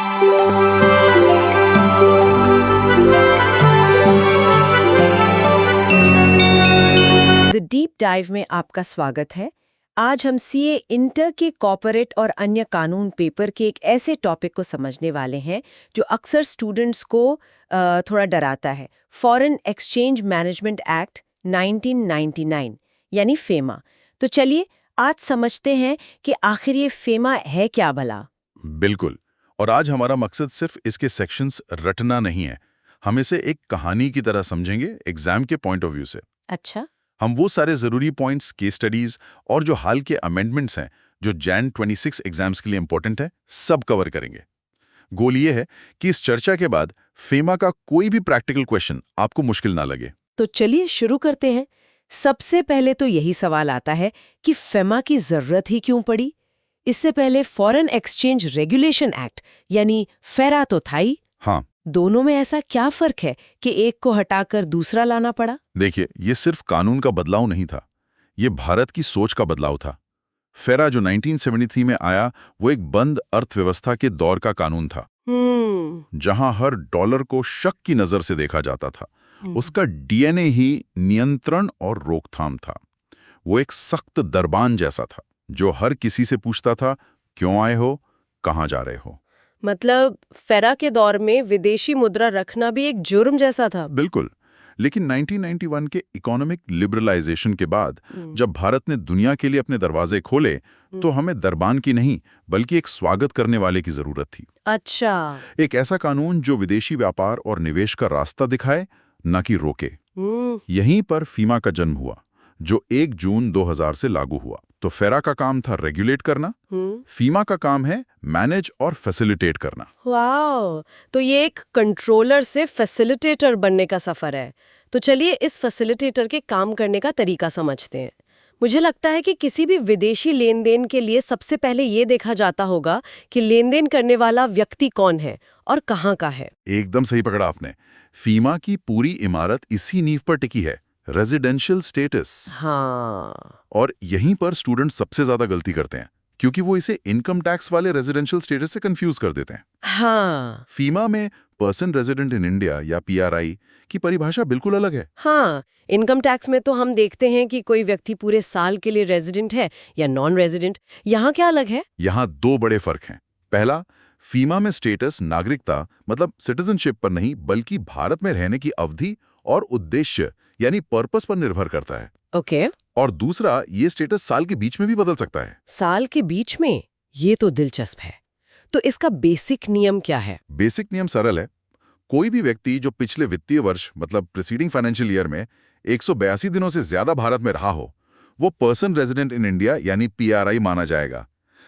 The deep dive में आपका स्वागत है। आज हम सीए इंटर के कॉर्पोरेट और अन्य कानून पेपर के एक ऐसे टॉपिक को समझने वाले हैं जो अक्सर स्टूडेंट्स को थोड़ा डराता है। फॉरेन एक्सचेंज मैनेजमेंट एक्ट 1999 यानी फेमा। तो चलिए आज समझते हैं कि आखिर ये फेमा है क्या भला। बिल्कुल। और आज हमारा मकसद सिर्फ इसके सेक्शंस रटना नहीं है, हम इसे एक कहानी की तरह समझेंगे एग्जाम के पॉइंट ऑफ व्यू से। अच्छा। हम वो सारे जरूरी पॉइंट्स, केस स्टडीज और जो हाल के अमेंडमेंट्स हैं जो जैन 26 एग्जाम्स के लिए इंपॉर्टेंट है, सब कवर करेंगे। गोल ये है कि इस चर्चा के बाद फेमा का कोई भी प्रैक्टिकल क्वेश्चन आपको मुश्किल ना लगे। तो चलिए शुरू करते हैं। सबसे पहले तो यही सवाल आता है कि फेमा की जरूरत ही क्यों पड़ी। इससे पहले फॉरेन एक्सचेंज रेगुलेशन एक्ट यानी फेरा तो था ही। हाँ, दोनों में ऐसा क्या फर्क है कि एक को हटाकर दूसरा लाना पड़ा? देखिए, ये सिर्फ कानून का बदलाव नहीं था, ये भारत की सोच का बदलाव था। फेरा जो 1973 में आया, वो एक बंद अर्थव्यवस्था के दौर का कानून था, जहां हर डॉलर को शक की नजर से देखा जाता था। उसका डीएनए ही नियंत्रण और रोकथाम था। वो एक सख्त दरबान जैसा था जो हर किसी से पूछता था, क्यों आए हो, कहाँ जा रहे हो। मतलब फेरा के दौर में विदेशी मुद्रा रखना भी एक जुर्म जैसा था। बिल्कुल। लेकिन 1991 के इकोनॉमिक लिबरलाइजेशन के बाद जब भारत ने दुनिया के लिए अपने दरवाजे खोले, तो हमें दरबान की नहीं बल्कि एक स्वागत करने वाले की जरूरत थी। अच्छा। एक ऐसा कानून जो विदेशी व्यापार और निवेश का रास्ता दिखाए, न कि रोके। यहीं पर फीमा का जन्म हुआ, जो 1 जून 2000 से लागू हुआ। तो फेरा का काम था रेगुलेट करना, फीमा का काम है मैनेज और फैसिलिटेट करना। वाह, तो ये एक कंट्रोलर से फैसिलिटेटर बनने का सफर है। तो चलिए इस फैसिलिटेटर के काम करने का तरीका समझते हैं। मुझे लगता है कि किसी भी विदेशी लेन देन के लिए सबसे पहले ये देखा जाता होगा कि लेन देन करने वाला व्यक्ति कौन है और कहाँ का है। एकदम सही पकड़ा आपने। फीमा की पूरी इमारत इसी नींव पर टिकी है, रेजिडेंशियल स्टेटस। हाँ। और यहीं पर स्टूडेंट सबसे ज्यादा गलती करते हैं, क्योंकि वो इसे इनकम टैक्स वाले रेजिडेंशियल स्टेटस से कंफ्यूज कर देते हैं। हाँ। फीमा में पर्सन रेजिडेंट इन इंडिया या पीआरआई की परिभाषा बिल्कुल अलग है। हाँ, इनकम टैक्स में तो हम देखते हैं कि कोई व्यक्ति पूरे साल के लिए रेजिडेंट है या नॉन रेजिडेंट। यहाँ क्या अलग है? यहाँ 2 बड़े फर्क हैं। पहला, फीमा में स्टेटस नागरिकता मतलब सिटीजनशिप पर नहीं बल्कि भारत में रहने की अवधि और उद्देश्य यानी पर्पस पर निर्भर करता है। ओके। और दूसरा, ये स्टेटस साल के बीच में भी बदल सकता है। साल के बीच में? ये तो दिलचस्प है। तो इसका बेसिक नियम क्या है? बेसिक नियम सरल है। कोई भी व्यक्ति जो पिछले वित्तीय वर्ष मतलब प्रीसीडिंग फाइनेंशियल ईयर में 182 दिनों से ज्यादा भारत में रहा हो, वो पर्सन रेजिडेंट इन इंडिया यानी पीआरआई माना जाएगा।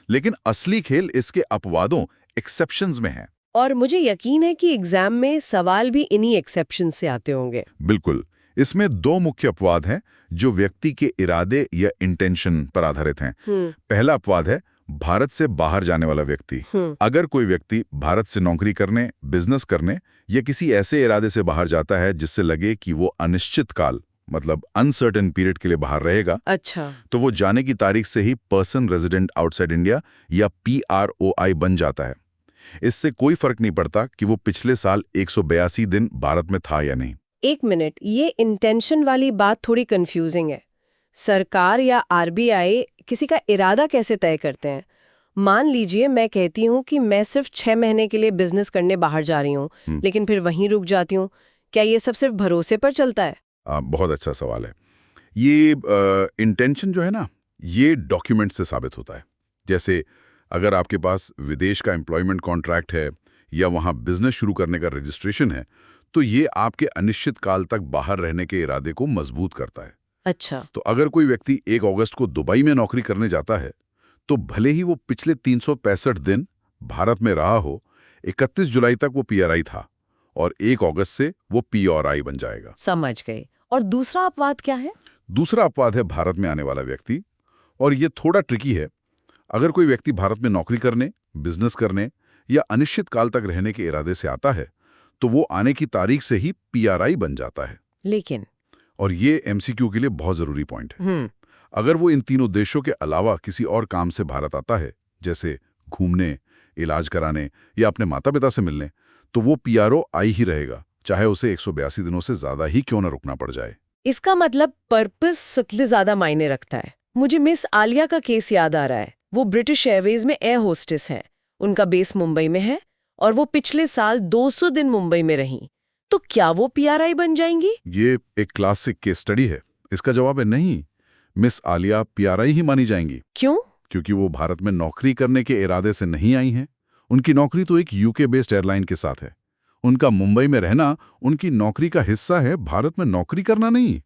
लेकिन असली खेल इसके अपवादों, एक्सेप्शंस में है। और मुझे यकीन है कि एग्जाम में सवाल भी इन्हीं एक्सेप्शन से आते होंगे। बिल्कुल। इसमें 2 मुख्य अपवाद हैं जो व्यक्ति के इरादे या इंटेंशन पर आधारित हैं। पहला अपवाद है भारत से बाहर जाने वाला व्यक्ति। अगर कोई व्यक्ति भारत से नौकरी करने, बिजनेस करने या किसी ऐसे इरादे से बाहर जाता है जिससे लगे कि वो अनिश्चित काल मतलब अनसर्टेन पीरियड के लिए बाहर रहेगा, अच्छा, तो वो जाने की तारीख से ही पर्सन रेजिडेंट आउटसाइड इंडिया या पीआरओआई बन जाता है। इससे कोई फर्क नहीं पड़ता कि वो पिछले साल 182 दिन भारत में था या नहीं। एक मिनट, ये इंटेंशन वाली बात थोड़ी कंफ्यूजिंग है। सरकार या आरबीआई किसी का इरादा कैसे तय करते हैं? मान लीजिए मैं कहती हूँ कि मैं सिर्फ 6 महीने के लिए बिजनेस करने बाहर जा रही हूँ, लेकिन फिर वहीं रुक जाती हूँ। क्या ये सब सिर्फ भरोसे पर चलता है? बहुत अच्छा सवाल है। ये इंटेंशन जो है ना, ये डॉक्यूमेंट से साबित होता है। जैसे अगर आपके पास विदेश का एम्प्लॉयमेंट कॉन्ट्रैक्ट है या वहाँ बिजनेस शुरू करने का रजिस्ट्रेशन है, तो ये आपके अनिश्चित काल तक बाहर रहने के इरादे को मजबूत करता है। अच्छा। तो अगर कोई व्यक्ति 1 अगस्त को दुबई में नौकरी करने जाता है, तो भले ही वो पिछले 365 दिन भारत में रहा हो, 31 जुलाई तक वो पीआरआई था और 1 अगस्त से वो पीआरआई बन जाएगा। समझ गए। और दूसरा अपवाद क्या है? दूसरा अपवाद है भारत में आने वाला व्यक्ति, और ये थोड़ा ट्रिकी है। अगर कोई व्यक्ति भारत में नौकरी करने, बिजनेस करने या अनिश्चित काल तक रहने के इरादे से आता है, तो वो आने की तारीख से ही पीआरआई बन जाता है। लेकिन, और ये एमसीक्यू के लिए बहुत जरूरी पॉइंट है, अगर वो इन तीनों देशों के अलावा किसी और काम से भारत आता है, जैसे घूमने इलाज कराने या अपने माता पिता से मिलने, तो वो पीआरओ आई ही रहेगा, चाहे उसे 182 दिनों से ज्यादा ही क्यों न रुकना पड़ जाए। इसका मतलब पर्पस सबसे ज्यादा मायने रखता है। मुझे मिस आलिया का केस याद आ रहा है। वो ब्रिटिश एयरवेज में एयर होस्टेस हैं। उनका बेस मुंबई में है और वो पिछले साल 200 दिन मुंबई में रहीं। तो क्या वो पीआरआई बन जाएंगी? ये एक क्लासिक केस स्टडी है। इसका जवाब है नहीं। मिस आलिया पीआरआई ही मानी जाएंगी। क्यों? क्योंकि वो भारत में नौकरी करने के इरादे से नहीं आई हैं। उनकी नौकरी तो एक यूके बेस्ड एयरलाइन के साथ है। उनका मुंबई में रहना उनकी नौकरी का हिस्सा है, भारत में नौकरी करना नहीं।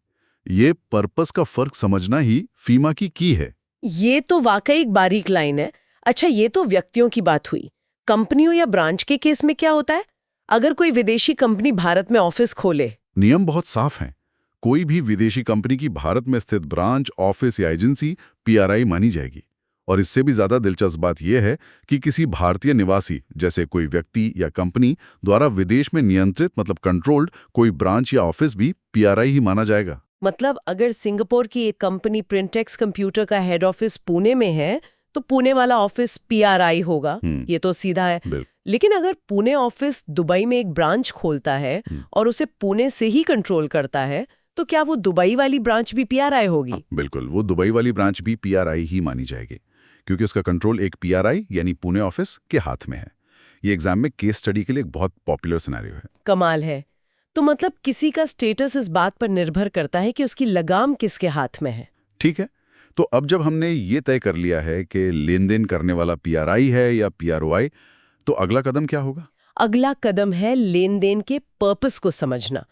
ये पर्पस का फर्क समझना ही फीमा की है। ये तो वाकई एक बारीक लाइन है। अच्छा, ये तो व्यक्तियों की बात हुई। कंपनियों या ब्रांच के केस में क्या होता है? अगर कोई विदेशी कंपनी भारत में ऑफिस खोले? नियम बहुत साफ हैं। कोई भी विदेशी कंपनी की भारत में स्थित ब्रांच, ऑफिस या एजेंसी पीआरआई मानी जाएगी। और इससे भी ज्यादा दिलचस्प बात यह है कि किसी भारतीय निवासी, जैसे कोई व्यक्ति या कंपनी द्वारा विदेश में नियंत्रित मतलब कंट्रोल्ड कोई ब्रांच या ऑफिस भी पीआरआई ही माना जाएगा। मतलब अगर सिंगापुर की एक कंपनी प्रिंटेक्स कंप्यूटर का हेड ऑफिस पुणे में है, तो पुणे वाला ऑफिस पीआरआई होगा। ये तो सीधा है। लेकिन अगर पुणे ऑफिस दुबई में एक ब्रांच खोलता है और उसे पुणे से ही कंट्रोल करता है, तो क्या वो दुबई वाली ब्रांच भी पीआरआई होगी? बिल्कुल, वो दुबई वाली ब्रांच भी पीआरआई ही मानी जाएगी, क्योंकि उसका कंट्रोल एक पीआरआई यानी पुणे ऑफिस के हाथ में है। ये एग्जाम में केस स्टडी के लिए एक बहुत पॉपुलर सिनेरियो है। कमाल है। तो मतलब किसी का स्टेटस इस बात पर निर्भर करता है कि उसकी लगाम किसके हाथ में है। ठीक है, तो अब जब हमने ये तय कर लिया है कि लेन देन करने वाला पीआरआई है या पीआरओआई, तो अगला कदम क्या होगा? अगला कदम है लेन देन के पर्पस को समझना।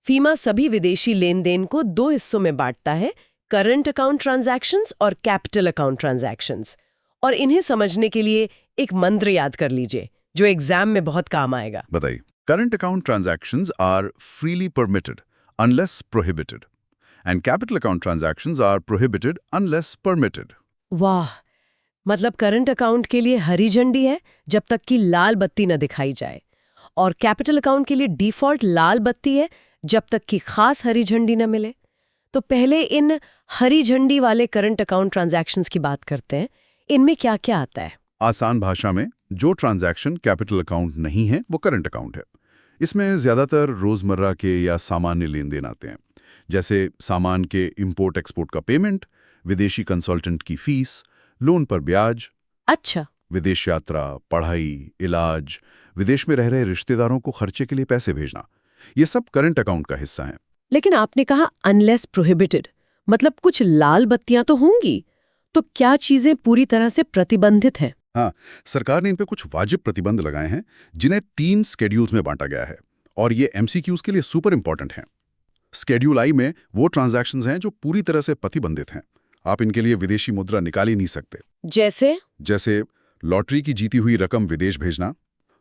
फीमा सभी विदेशी लेन देन को 2 हिस्सों में बांटता है, करंट अकाउंट ट्रांजैक्शंस और कैपिटल अकाउंट ट्रांजैक्शंस। और इन्हें समझने के लिए एक मंत्र याद कर लीजिए जो एग्जाम में बहुत काम आएगा। बताइए। Current account transactions are freely permitted unless prohibited and capital account transactions are prohibited unless permitted. वाह, मतलब करंट अकाउंट के लिए हरी झंडी है जब तक कि लाल बत्ती न दिखाई जाए, और कैपिटल अकाउंट के लिए डिफॉल्ट लाल बत्ती है जब तक कि खास हरी झंडी न मिले। तो पहले इन हरी झंडी वाले करंट अकाउंट ट्रांजैक्शंस की बात करते हैं। इनमें क्या क्या आता है? आसान भाषा में, जो ट्रांजैक्शन कैपिटल अकाउंट नहीं है वो करंट अकाउंट है। इसमें ज्यादातर रोजमर्रा के या सामान्य लेन देन आते हैं, जैसे सामान के इंपोर्ट एक्सपोर्ट का पेमेंट, विदेशी कंसल्टेंट की फीस, लोन पर ब्याज। अच्छा। विदेश यात्रा, पढ़ाई, इलाज, विदेश में रह रहे रिश्तेदारों को खर्चे के लिए पैसे भेजना, ये सब करंट अकाउंट का हिस्सा है। लेकिन आपने कहा अनलेस प्रोहिबिटेड, मतलब कुछ लाल बत्तियां तो होंगी। तो क्या चीजें पूरी तरह से प्रतिबंधित हैं? हाँ, सरकार ने इन पे कुछ वाजिब प्रतिबंध लगाए हैं, जिन्हें 3 स्केड्यूल्स में बांटा गया है, और ये एमसीक्यूज के लिए सुपर इंपॉर्टेंट हैं। स्केड्यूल आई में वो ट्रांजैक्शंस हैं जो पूरी तरह से प्रतिबंधित हैं। आप इनके लिए विदेशी मुद्रा निकाल ही नहीं सकते। जैसे लॉटरी की जीती हुई रकम विदेश भेजना,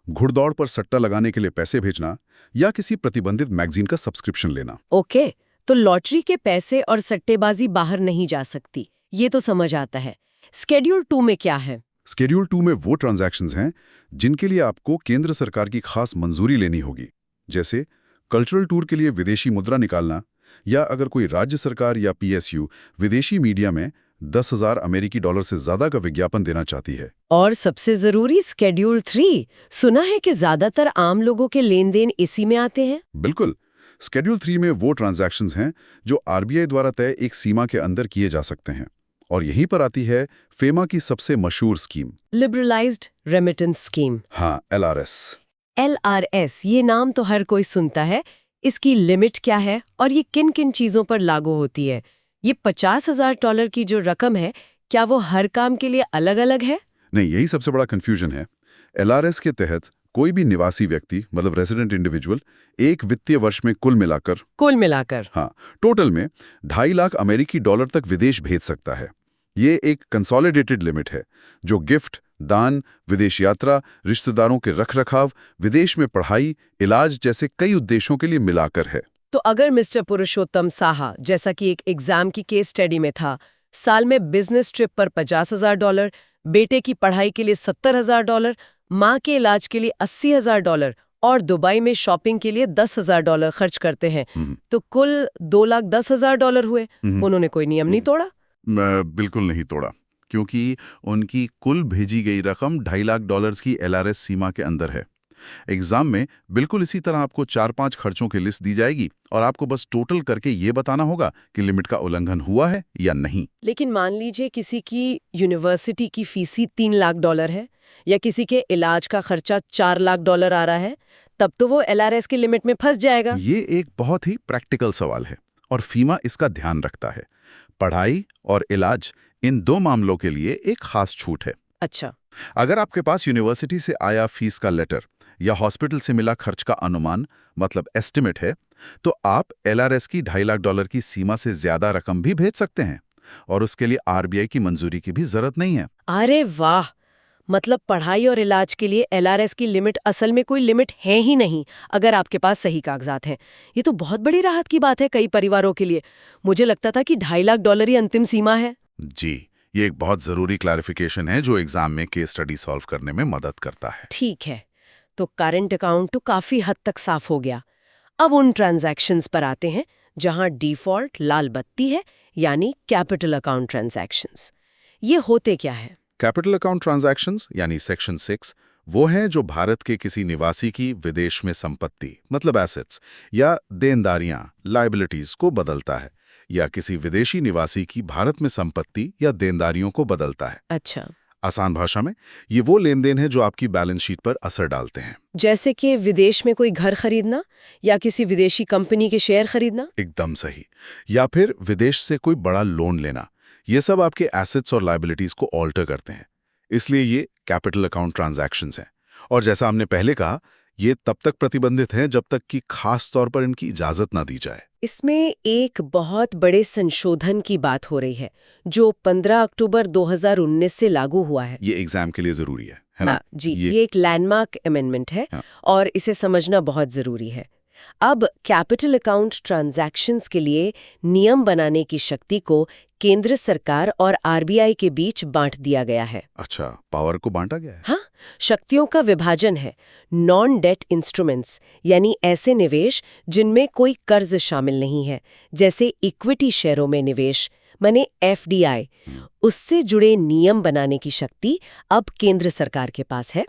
घुड़दौड़ पर सट्टा लगाने के लिए पैसे भेजना, या किसी प्रतिबंधित मैगजीन का सब्सक्रिप्शन लेना। ओके, तो लॉटरी के पैसे और सट्टेबाजी बाहर नहीं जा सकती, ये तो समझ आता है। स्केड्यूल 2 में क्या है? स्केड्यूल 2 में वो ट्रांजैक्शंस हैं जिनके लिए आपको केंद्र सरकार की खास मंजूरी लेनी होगी, जैसे कल्चरल टूर के लिए विदेशी मुद्रा निकालना, या अगर कोई राज्य सरकार या पीएसयू विदेशी मीडिया में 10,000 अमेरिकी डॉलर से ज्यादा का विज्ञापन देना चाहती है। और सबसे जरूरी स्केड्यूल 3, सुना है कि ज्यादातर आम लोगों के लेन देन इसी में आते हैं। बिल्कुल, स्केड्यूल 3 में वो ट्रांजैक्शंस हैं जो आरबीआई द्वारा तय एक सीमा के अंदर किए जा सकते हैं। और यहीं पर आती है फेमा की सबसे मशहूर स्कीम, लिबरलाइज्ड रेमिटेंस स्कीम। हाँ, एलआरएस। एलआरएस, ये नाम तो हर कोई सुनता है। इसकी लिमिट क्या है और ये किन किन चीजों पर लागू होती है? ये $50,000 की जो रकम है, क्या वो हर काम के लिए अलग अलग है? नहीं, यही सबसे बड़ा कंफ्यूजन है। एलआरएस के तहत कोई भी निवासी व्यक्ति, मतलब रेजिडेंट इंडिविजुअल, एक वित्तीय वर्ष में कुल मिलाकर हाँ, टोटल में 2.5 लाख अमेरिकी डॉलर तक विदेश भेज सकता है। ये एक कंसोलिडेटेड लिमिट है जो गिफ्ट, दान, विदेश यात्रा, रिश्तेदारों के रखरखाव, विदेश में पढ़ाई, इलाज जैसे कई उद्देश्यों के लिए मिलाकर है। तो अगर मिस्टर पुरुषोत्तम साहा, जैसा कि एक एग्जाम की केस स्टडी में था, साल में बिजनेस ट्रिप पर $50,000, बेटे की पढ़ाई के लिए $70,000, माँ के इलाज के लिए $80,000 और दुबई में शॉपिंग के लिए $10,000 खर्च करते हैं, तो कुल $2,10,000 हुए। उन्होंने कोई नियम नहीं तोड़ा? बिल्कुल नहीं तोड़ा, क्योंकि उनकी कुल भेजी गई रकम $2.5 लाख की LRS सीमा के अंदर है। एग्जाम में बिल्कुल इसी तरह आपको 4-5 खर्चों की लिस्ट दी जाएगी और आपको बस टोटल करके ये बताना होगा कि लिमिट का उल्लंघन हुआ है या नहीं। लेकिन मान लीजिए किसी की यूनिवर्सिटी की फीस ही $3 लाख है या किसी के इलाज का खर्चा $4 लाख आ रहा है, तब तो वो LRS की लिमिट में फंस जाएगा। ये एक बहुत ही प्रैक्टिकल सवाल है और फीमा इसका ध्यान रखता है। पढ़ाई और इलाज, इन 2 मामलों के लिए एक खास छूट है। अच्छा। अगर आपके पास यूनिवर्सिटी से आया फीस का लेटर या हॉस्पिटल से मिला खर्च का अनुमान मतलब एस्टिमेट है, तो आप LRS की $2.5 लाख की सीमा से ज्यादा रकम भी भेज सकते हैं और उसके लिए RBI की मंजूरी की भी जरूरत नहीं है। अरे वाह! मतलब पढ़ाई और इलाज के लिए LRS की लिमिट असल में कोई लिमिट है ही नहीं, अगर आपके पास सही कागजात हैं। ये तो बहुत बड़ी राहत की बात है कई परिवारों के लिए। मुझे लगता था कि $2.5 लाख ही अंतिम सीमा है। जी, ये एक बहुत जरूरी क्लैरिफिकेशन है जो एग्जाम में केस स्टडी सॉल्व करने में मदद करता है। ठीक है, तो करंट अकाउंट तो काफी हद तक साफ हो गया। अब उन ट्रांजैक्शंस पर आते हैं जहां डिफॉल्ट लाल बत्ती है, यानी कैपिटल अकाउंट ट्रांजैक्शंस। ये होते क्या है? कैपिटल अकाउंट ट्रांजैक्शंस यानी सेक्शन 6 वो हैं जो भारत के किसी निवासी की विदेश में संपत्ति मतलब एसेट्स या देनदारियां लायबिलिटीज को बदलता है, या किसी विदेशी निवासी की भारत में संपत्ति या देनदारियों को बदलता है। अच्छा। आसान भाषा में ये वो लेन देन है जो आपकी बैलेंस शीट पर असर डालते हैं। जैसे कि विदेश में कोई घर खरीदना या किसी विदेशी कंपनी के शेयर खरीदना। एकदम सही। या फिर विदेश से कोई बड़ा लोन लेना, ये सब आपके एसेट्स और लायबिलिटीज को ऑल्टर करते हैं, इसलिए ये कैपिटल अकाउंट ट्रांजैक्शंस हैं। और जैसा हमने पहले कहा, ये तब तक प्रतिबंधित हैं जब तक कि खास तौर पर इनकी इजाजत ना दी जाए। इसमें एक बहुत बड़े संशोधन की बात हो रही है जो 15 अक्टूबर 2019 से लागू हुआ है। ये एग्जाम के लिए जरूरी है ना? जी, ये एक लैंडमार्क अमेंडमेंट है और इसे समझना बहुत जरूरी है। अब कैपिटल अकाउंट ट्रांजैक्शंस के लिए नियम बनाने की शक्ति को केंद्र सरकार और RBI के बीच बांट दिया गया है। अच्छा, पावर को बांटा गया है। हाँ, शक्तियों का विभाजन है। नॉन डेट इंस्ट्रूमेंट्स यानी ऐसे निवेश जिनमें कोई कर्ज शामिल नहीं है, जैसे इक्विटी शेयरों में निवेश माने FDI, उससे जुड़े नियम बनाने की शक्ति अब केंद्र सरकार के पास है।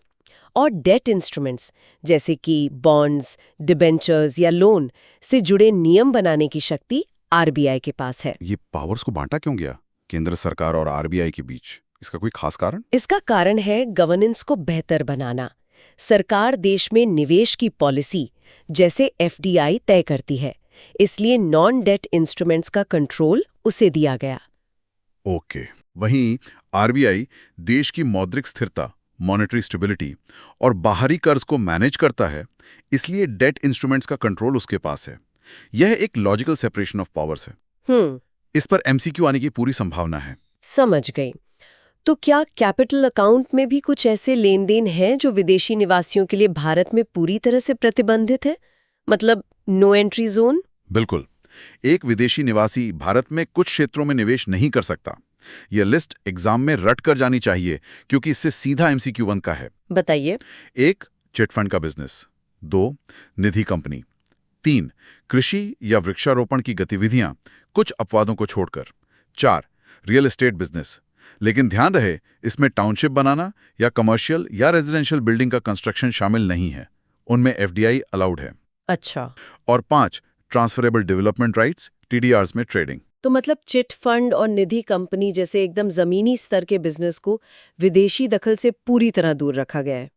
और डेट इंस्ट्रूमेंट्स जैसे कि बॉन्ड्स, डिबेंचर्स या लोन से जुड़े नियम बनाने की शक्ति RBI के पास है। ये पावर्स को बांटा क्यों गया केंद्र सरकार और RBI के बीच? इसका कोई खास कारण? इसका कारण है गवर्नेंस को बेहतर बनाना। सरकार देश में निवेश की पॉलिसी जैसे FDI तय करती है, इसलिए नॉन डेट इंस्ट्रूमेंट्स का कंट्रोल उसे दिया गया। ओके। वहीं RBI देश की मौद्रिक स्थिरता, मॉनेटरी स्टेबिलिटी और बाहरी कर्ज को मैनेज करता है, इसलिए डेट इंस्ट्रूमेंट्स का कंट्रोल उसके पास है। यह एक लॉजिकल सेपरेशन ऑफ पावर्स है। इस पर MCQ आने की पूरी संभावना है। समझ गई। तो क्या कैपिटल अकाउंट में भी कुछ ऐसे लेन देन हैं जो विदेशी निवासियों के लिए भारत में पूरी तरह से प्रतिबंधित है, मतलब नो एंट्री जोन? बिल्कुल। एक विदेशी निवासी भारत में कुछ क्षेत्रों में निवेश नहीं कर सकता। यह लिस्ट एग्जाम में रट कर जानी चाहिए क्योंकि इससे सीधा MCQ बनता है। बताइए। 1. चिटफंड का बिजनेस। 2. निधि कंपनी। 3. कृषि या वृक्षारोपण की गतिविधियां कुछ अपवादों को छोड़कर। 4. Real estate business. लेकिन ध्यान रहे, इसमें टाउनशिप बनाना या कमर्शियल या रेजिडेंशियल बिल्डिंग का कंस्ट्रक्शन शामिल नहीं है, उनमें FDI अलाउड है। अच्छा। और 5. ट्रांसफरेबल डेवलपमेंट राइट्स TDRs में ट्रेडिंग। तो मतलब चिट फंड और निधि कंपनी जैसे एकदम जमीनी स्तर के बिजनेस को विदेशी दखल से पूरी तरह दूर रखा गया है।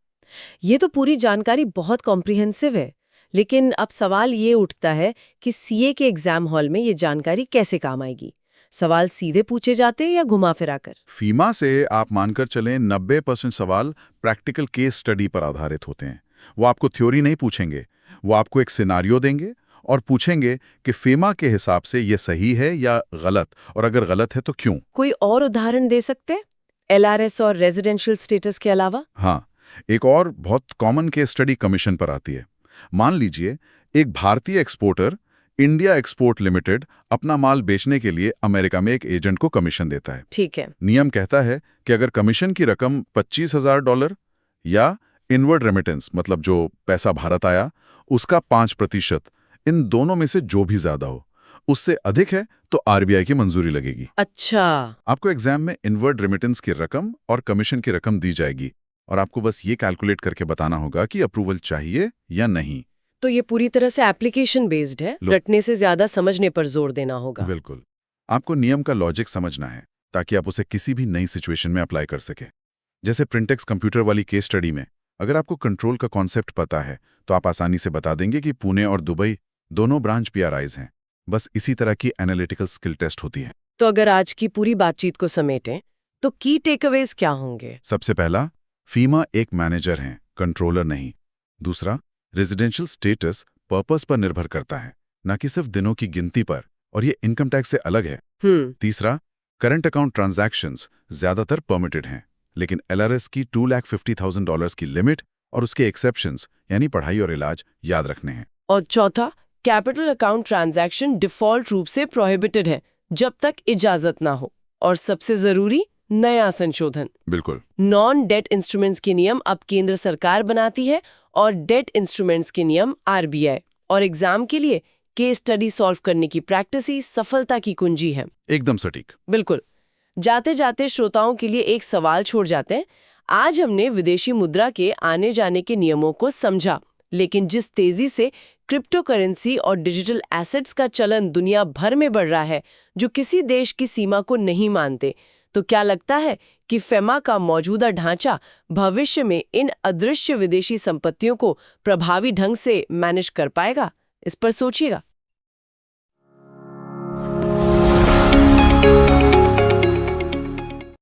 ये तो पूरी जानकारी बहुत कॉम्प्रिहेंसिव है, लेकिन अब सवाल ये उठता है कि CA के एग्जाम हॉल में ये जानकारी कैसे काम आएगी? सवाल सीधे पूछे जाते हैं या घुमा फिरा कर? फीमा से आप मानकर चलें 90% सवाल प्रैक्टिकल केस स्टडी पर आधारित होते हैं। वो आपको थ्योरी नहीं पूछेंगे, वो आपको एक सिनारियो देंगे और पूछेंगे कि फीमा के हिसाब से ये सही है या गलत, और अगर गलत है तो क्यों। कोई और उदाहरण दे सकते हैं LRS और रेजिडेंशियल स्टेटस के अलावा? हाँ, एक और बहुत कॉमन केस स्टडी कमीशन पर आती है। मान लीजिए एक भारतीय एक्सपोर्टर इंडिया एक्सपोर्ट लिमिटेड अपना माल बेचने के लिए अमेरिका में एक एजेंट को कमीशन देता है। ठीक है। नियम कहता है कि अगर कमीशन की रकम $25,000 या इनवर्ड रेमिटेंस मतलब जो पैसा भारत आया उसका 5%, इन दोनों में से जो भी ज्यादा हो, उससे अधिक है तो आरबीआई की मंजूरी लगेगी। अच्छा, आपको एग्जाम में इनवर्ड रेमिटेंस की रकम और कमीशन की रकम दी जाएगी और आपको बस ये कैलकुलेट करके बताना होगा कि अप्रूवल चाहिए या नहीं। तो ये पूरी तरह से एप्लीकेशन बेस्ड है, रटने से ज्यादा समझने पर जोर देना होगा। बिल्कुल। आपको नियम का लॉजिक समझना है ताकि आप उसे किसी भी नई सिचुएशन में अप्लाई कर सके। जैसे प्रिंटेक्स कंप्यूटर वाली केस स्टडी में अगर आपको कंट्रोल का कॉन्सेप्ट पता है तो आप आसानी से बता देंगे कि पुणे और दुबई दोनों ब्रांच पीआरआईज हैं। बस इसी तरह की एनालिटिकल स्किल टेस्ट होती है। तो अगर आज की पूरी बातचीत को समेटें तो की टेकअवेज क्या होंगे? सबसे पहला, फीमा एक मैनेजर है, कंट्रोलर नहीं। दूसरा, रेजिडेंशियल स्टेटस पर्पस पर निर्भर करता है, न कि सिर्फ दिनों की गिनती पर, और ये इनकम टैक्स से अलग है। तीसरा, करंट अकाउंट ट्रांजैक्शंस ज्यादातर परमिटेड हैं, लेकिन एलआरएस की $250,000 की लिमिट और उसके एक्सेप्शंस यानी पढ़ाई और इलाज याद रखने हैं। और चौथा, कैपिटल अकाउंट ट्रांजैक्शन डिफॉल्ट रूप से प्रोहिबिटेड है जब तक इजाजत ना हो। और सबसे जरूरी, नया संशोधन, बिल्कुल। नॉन डेट इंस्ट्रूमेंट्स के नियम अब केंद्र सरकार बनाती है और डेट इंस्ट्रूमेंट्स के नियम आरबीआई। और एग्जाम के लिए केस स्टडी सॉल्व करने की प्रैक्टिस ही सफलता की कुंजी है। एकदम सटीक। बिल्कुल। जाते जाते श्रोताओं के लिए एक सवाल छोड़ जाते हैं। आज हमने विदेशी मुद्रा के आने जाने के नियमों को समझा, लेकिन जिस तेजी से क्रिप्टो करेंसी और डिजिटल एसेट्स का चलन दुनिया भर में बढ़ रहा है, जो किसी देश की सीमा को नहीं मानते, तो क्या लगता है कि फेमा का मौजूदा ढांचा भविष्य में इन अदृश्य विदेशी संपत्तियों को प्रभावी ढंग से मैनेज कर पाएगा? इस पर सोचिएगा।